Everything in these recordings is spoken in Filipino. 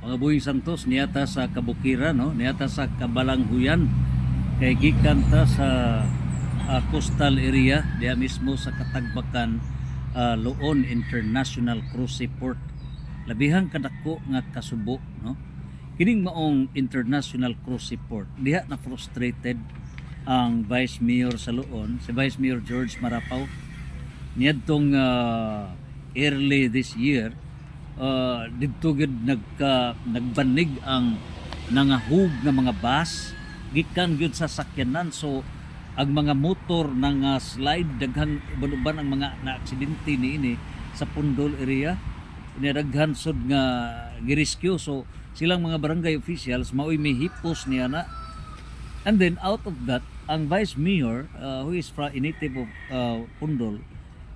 Mga Boying Santos niyata sa Kabukiran, no? Niyata sa Kabalanghuyan, kay gikan ta sa coastal area diya mismo sa Katagbakan, Loon International Cruise Port. Labihang kadako nga kasubo, no? Kining maong International Cruise Port diha na frustrated ang Vice Mayor sa Loon, si Vice Mayor George Marapaw. Niadtong early this year, didto gid nagbanig ang nangahug nga mga bus gikan gyud sa sakyanan. So ang mga motor nang slide, daghang uban ang mga naaksidente niini sa Pundol area, inadaghan sud nga girescue. So silang mga barangay officials mao'y may hipos niya na. And then out of that, ang Vice Mayor, who is from native of Pundol,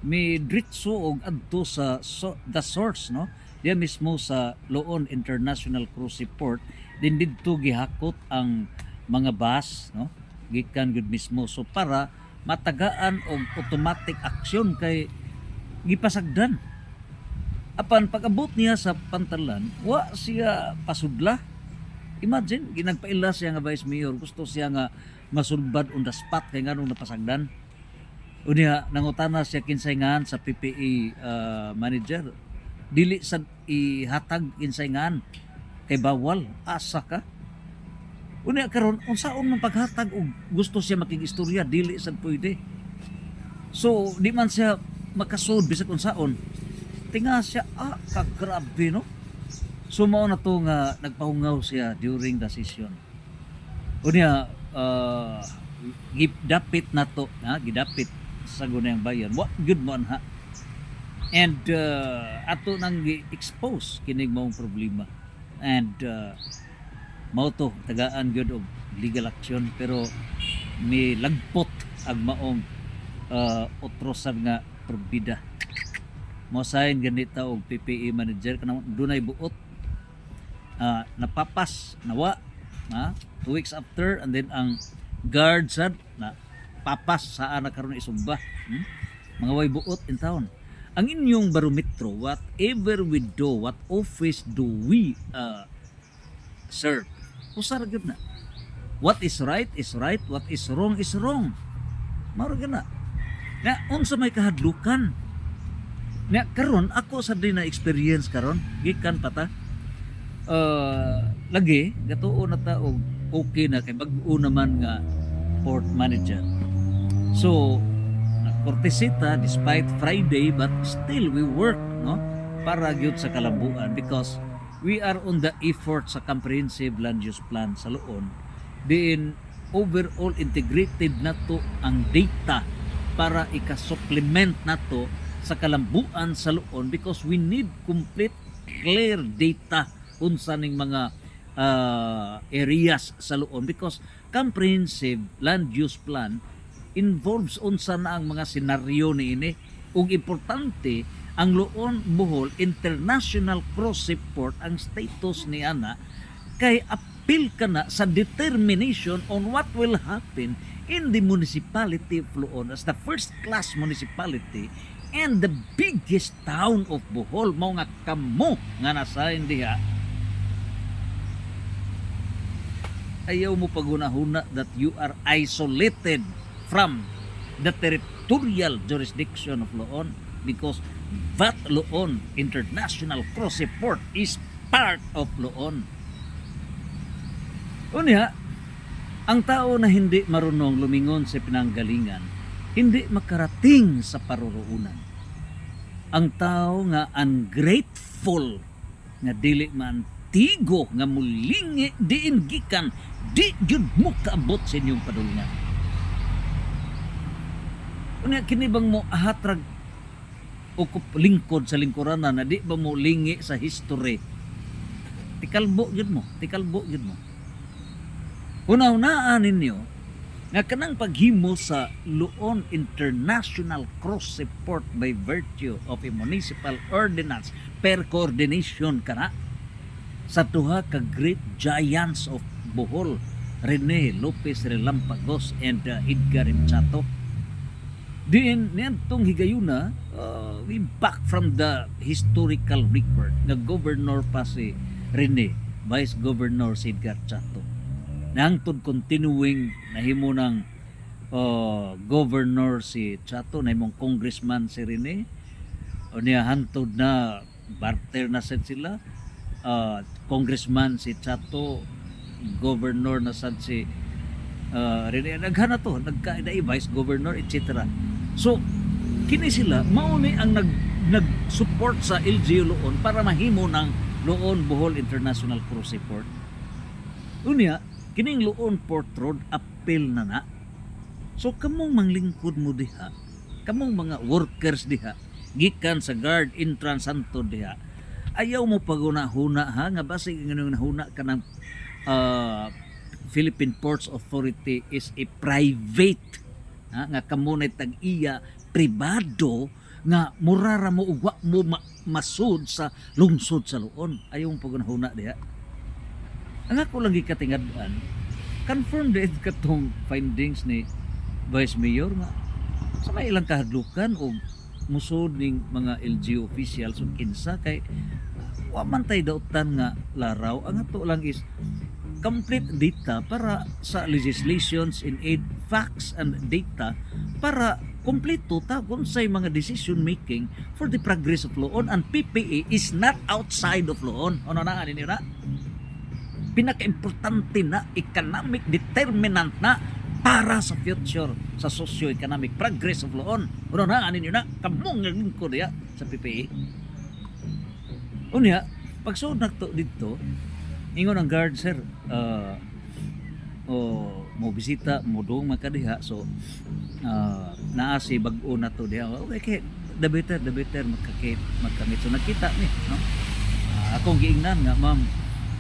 may dritso og adto sa the source, no, diya mismo sa Loon International Cruise Port. Din didto gihakot ang mga bus, no, gikan gud mismo, so para matagaan og automatic action kay gipasagdan. Apan pag-abot niya sa pantalan, wa siya pasudla. Imagine, ginagpaila siya nga Vice Mayor, gusto siya nga masulbad on the spot kay nganong napasagdan. Unya nangutana siya kinsayngan sa PPE manager, dili sad ihatag kinsayngan kay bawal, asa ka. Unya karon unsaon man paghatag og gusto siya makigistorya, dili sad pwede. So di man siya makasud bisag unsaon. Tinga siya, kagrabe, no. So mao na to nga nagpahungaw siya during the session. Unya gidapit na to, gidapit sa gunayang bayan, wa good mo anha. And ato nang gi-expose kining maong problema. And mao to tagaan gyud og legal action, pero may lagpot ang maong utrosan nga probida. Mosahin ganita og PPE manager kanang dunay buot, napapas nawa, 2 weeks after, and then ang guard sad na papas sa ana karon isumba. Mga way buot in town. Ang inyong barometro, whatever we do, what office do we serve, usar gyud na. What is right is right, what is wrong is wrong. Mao gyud na. Na unsa may kahadlukan. Na karon ako sa din na experience karon gikan pata lagi gatuo na ta og okay na kay bag-o naman nga port manager. So kortesita despite Friday, but still we work, no, para gyud sa kalambuan, because we are on the effort sa comprehensive land use plan sa Loon. Diin overall integrated nato ang data para ika-supplement nato sa kalambuan sa Loon, because we need complete clear data unsa ning mga areas sa Loon, because comprehensive land use plan involves unsa na ang mga senaryo niini. Ug importante ang Loon Bohol International Cruise Port, ang status ni ana kay appeal ka na sa determination on what will happen in the municipality of Loon as the first class municipality and the biggest town of Bohol. Mao nga kamo nga nasayn diha, ayaw mo paghunahuna that you are isolated from the territorial jurisdiction of Loon, because that Loon International Cruise Port is part of Loon. Unya, ang tao na hindi marunong lumingon sa pinanggalingan, hindi makarating sa paroroonan. Ang tao nga ungrateful, nga dili man tigo, nga mulingi diin gikan, di jud mo kaabot sa inyong padulngan. Unya kini bang mo ahatrag o lingkod sa lingkuranan na di ba mo lingi sa history? Tikalbo yun mo. Una-unaan ninyo nga kanang paghimo sa Loon International Cruise Port by virtue of a municipal ordinance per coordination kana sa duha ka great giants of Bohol, Rene Lopez Relampagos and Edgar Mchato. Diin niyantong higayuna, we back from the historical record na governor pa si Rene, Vice Governor Edgar Chato. Nangtod continuing nahimo ng governor si Chato, nahimong congressman si Rene, o niya hantod na barter na sad sila. Congressman si Chato, governor na sad si Rene, naghana to, nagkainai vice governor, etc. So kini sila mauni ang nag-support sa LGU Loon para mahimo ng Loon Bohol International Cruise Port. Unya kining Loon Port Road appeal na. So kamong manglingkod mo diha, kamong mga workers diha gikan sa guard entrance santo diha, ayaw mo paguna-huna ha nga basig nganong nahuna ka ng Philippine Ports Authority is a private nga kamunay tag-iya pribado nga murara mo ugwa mo masud sa lungsod sa Loon. Ayaw mo paguna-huna diha. Ang ako lang gikatingad-an, confirm din katong findings ni Vice Mayor nga sa may ilang kahadlukan o musod ning mga LGU officials ug kinsa kay wa man tay dautan nga laraw. Ang ato lang is complete data para sa legislations in aid, facts and data para kompleto ta kung say mga decision making for the progress of Loon, and PPA is not outside of Loon. Ano na ninyo na? Pinaka-importante na economic determinant na para sa future sa socio-economic progress of Loon. Ano na ninyo na? Kamong lingkod ya sa PPA. Unya, pagsuod na to dito, ingon ang guard, sir, mo bisita, mo doong makadiha, so naa si bag-o na to diha. Okay, the better magkamit. So nakita ni, no? Akong giingnan nga, ma'am,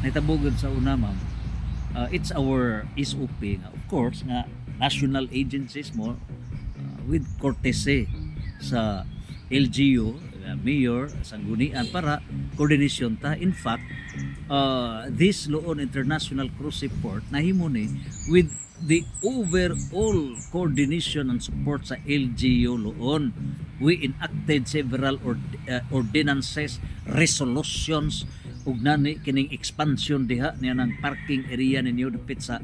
naitabugod sa una, ma'am. It's our SOP nga, of course, nga national agencies mo with courtesy sa LGU, mayor, sanggunian para coordination ta. In fact, this Loon International Cruise Port nahimo ni with the overall coordination and support sa LGU Loon. We enacted several ordinances, resolutions ug nani kining expansion diha niya ng parking area ninyo dapit sa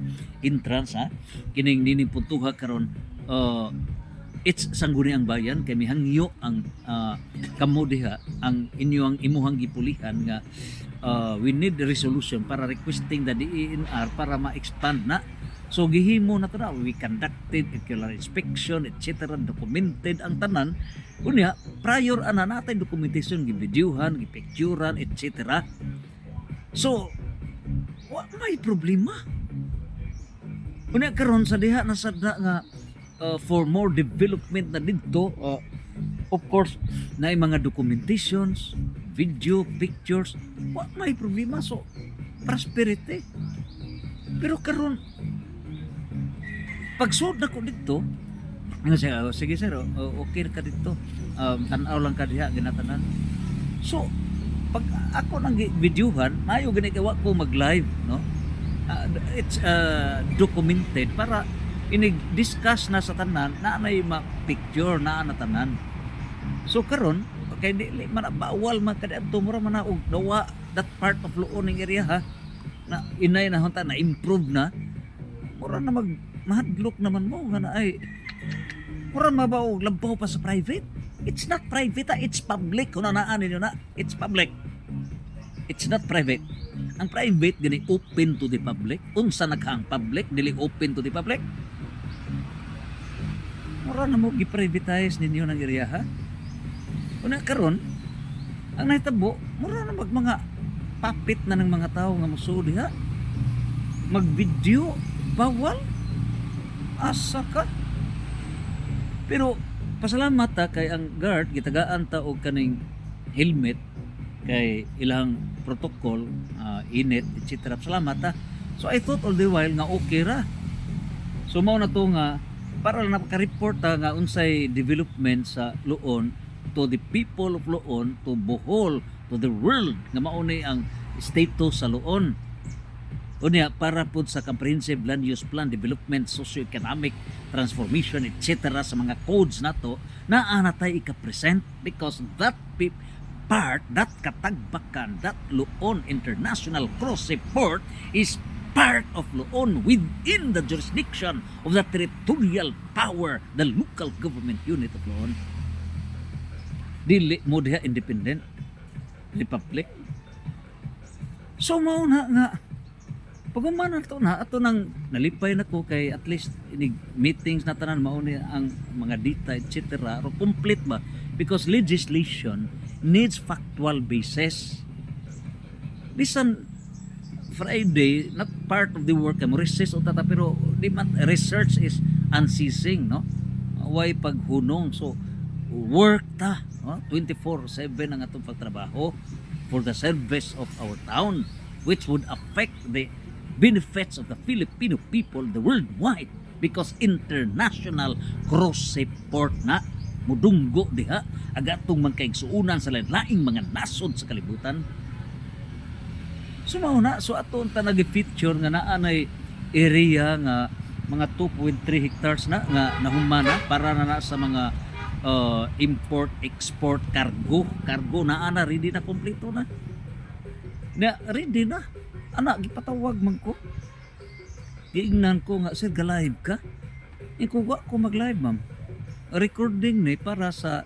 entrance ha. Kining nining puntuha karon it's sangguniang bayan kay mihangyo ang kamo diha ang inyong imuhang gipulihan nga we need the resolution para requesting the DENR para ma-expand na. So gihimo na to na, we conducted regular inspection, etc. Documented ang tanan. Unya, prior ana natin documentation, givideohan, gipicturan, etc. So, may problema. Unya karon sa diha na sadda nga for more development na dito, of course, na mga documentations, video, pictures, may problema. So, prosperity. Pero karon pagsuod na ko dito, sige sir, okay ka dito, tanaw lang ka diha, ginatanan. So, pag ako nang videohan, mayo gani kawa ko mag-live, no? It's documented para inig-discuss na sa tanan, na may picture na tanan. So karon, kay di man bawal man kadto mura man og dawa that part of Loon ning area ha. Na inay na hunta na improve na. Mura na mahadlok naman mo nga na ay mura mabaw labaw pa sa private. It's not private, it's public. Kung naan ninyo na, it's public. It's not private. Ang private gani open to the public. Unsa naghang public dili open to the public. Mura na mo gi-privatize ninyo ng area ha. Una karon ang nahitabo, mura na mga papit na ng mga tao nga mosuod diha. Mag-video bawal. Asa ka? Pero pasalamat ta kay ang guard gitagaan ta og kaning helmet kay ilang protocol, init, etc. Salamat ta. So I thought all the while nga okay ra. So mao na to nga para na maka-report ta nga unsay development sa Loon to the people of Loon, to Bohol, to the world nga mao ni ang status sa Loon. Unya para pud sa comprehensive land use plan, development, socio-economic transformation, etc. sa mga codes nato na anatay ika-present because that part, that Katagbakan, that Luon International Cross Port is part of Luon within the jurisdiction of the territorial power, the local government unit of Luon. Dili mo diha independent republic. So mao na nga pagumana ato nang nalipay na ko kay at least inig meetings na tanan mao ni ang mga data etc. Ro complete ba because legislation needs factual basis. Listen, Friday not part of the work mo recess o tata pero di man research is unceasing, no? Way paghunong so work ta, no? 24/7 ang atong pagtrabaho for the service of our town which would affect the benefits of the Filipino people the worldwide because international cross port na mudunggo diha agatong magkaigsuunan sa lain-laing mga nasod sa kalibutan. So mauna so aton ta nagi-feature nga naa nay area nga mga 2.3 hectares na nga nahumana para na sa mga import export cargo na ana ready na kompleto na ready na ana gipatawag man ko giingnan ko nga sir ga-live ka ikuha ko mag-live ma'am recording ni para sa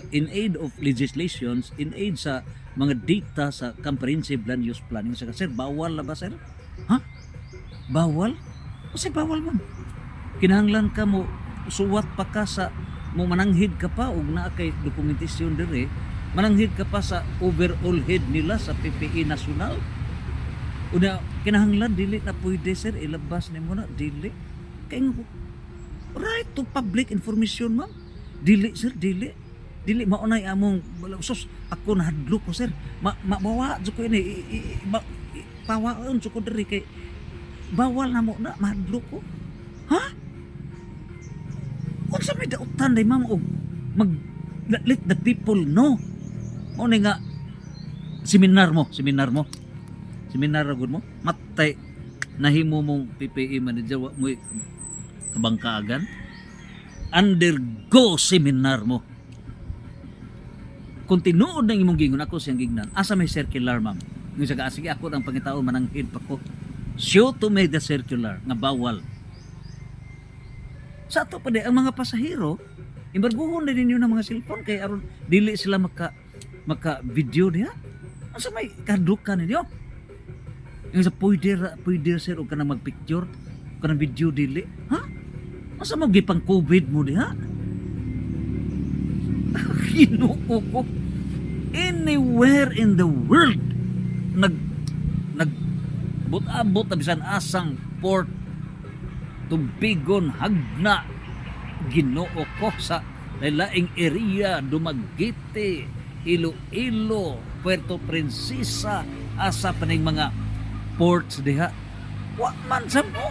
in aid of legislations in aid sa mga data sa comprehensive land use planning sa sir bawal na ba sir ha bawal kasi bawal ma'am kinahanglan ka mo suwat pa ka sa mo mananghid ka pa og naa kay dokumentasyon dire mananghid ka pa sa overall head nila sa PPE national. Una kinahanglan dili na pwede sir ilabas nimo na dili kay right to public information ma'am dili sir dili maunay among sus ako nahadlok ko sir mabawa jud ko ini pawaon jud ko diri kay bawal na mo na mahadlok ko ha unsa may dautan day ma'am og let the people know mo ni nga seminar gud mo matay nahimo mong PPE manager wa mo kabangkaagan undergo seminar mo kung tinuod ng imong gingon ako siyang gignan asa may circular ma'am nga saga sige ako ang pangitaon mananghid pa ko show to make the circular nga bawal sa ato pa ang mga pasahero imbarguhon na ninyo ng mga cellphone kay aron dili sila maka video niya asa may kadukan ninyo yung sa pwede sir o ka na magpicture o ka na video dili ha? Asa mo gipang COVID mo diha? Ginoo ko anywhere in the world but-abot na bisan asang port tubigon hagna Ginoo ko sa laing area Dumaguete, Iloilo, Puerto Princesa asa paning mga ports diha wa man sa mo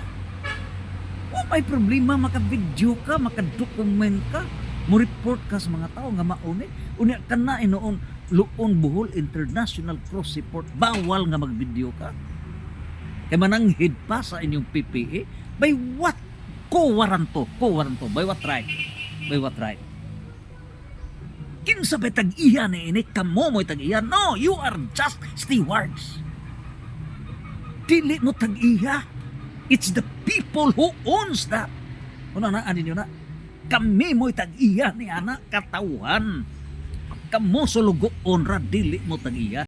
wa may problema maka-video ka maka-document ka mo report ka sa mga tao nga mauni unya kana inoon Luon Bohol International Cross Port bawal nga mag-video ka kay mananghid pa sa inyong PPE by what ko-waranto by what right kinsa ba tag-iya ni ini kamo mo tag-iya no you are just stewards dili mo tag-iya it's the people who owns that una na anin yun na kami mo tag-iya ni anak katauhan kamo sulugo onra dili mo tag-iya